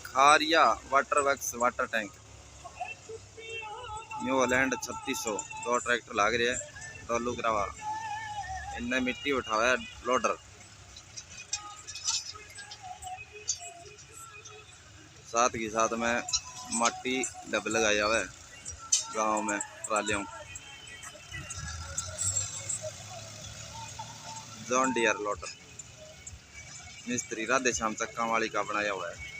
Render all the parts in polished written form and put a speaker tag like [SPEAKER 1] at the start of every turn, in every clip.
[SPEAKER 1] खारिया water works water tank New Holland 3600 दो tractor लाग रहे हैं दो लुक रवा इनने मिट्टी उठाया है लोडर साथ ही साथ में माटी डब लगाया हुआ है गांव में ट्रालियों जॉन डियर लोडर मिस्त्री राधे श्याम चक्का वाली का बनाया हुआ है।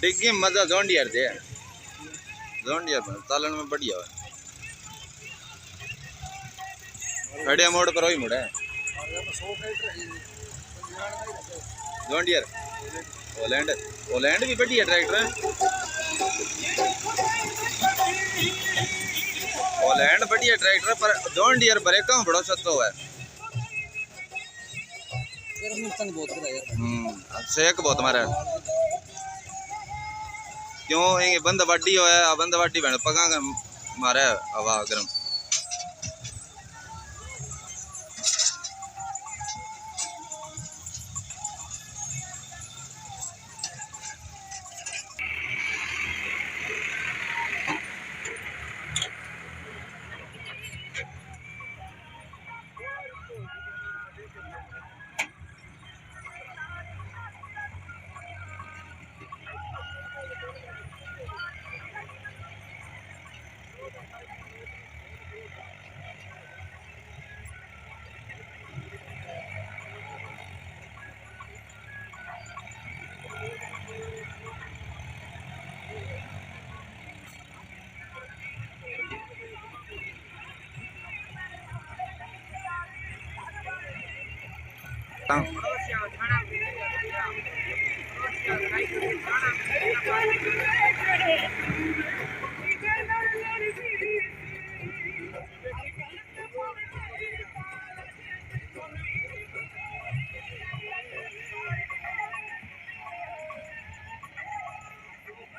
[SPEAKER 1] डिग्गी मजा जॉन डियर दे जॉन डियर चालन में बढ़िया है खड़िया मोड़ पर वही मुड़ा है जॉन डियर हॉलैंड हॉलैंड भी बढ़िया ट्रैक्टर है हॉलैंड बढ़िया ट्रैक्टर पर जॉन डियर ब्रेक का बड़ा सत्ता हुआ है सेक बहुत मारा क्यों ये बंद वाडी होया बंद वाडी बन पगा मारे हवा गरम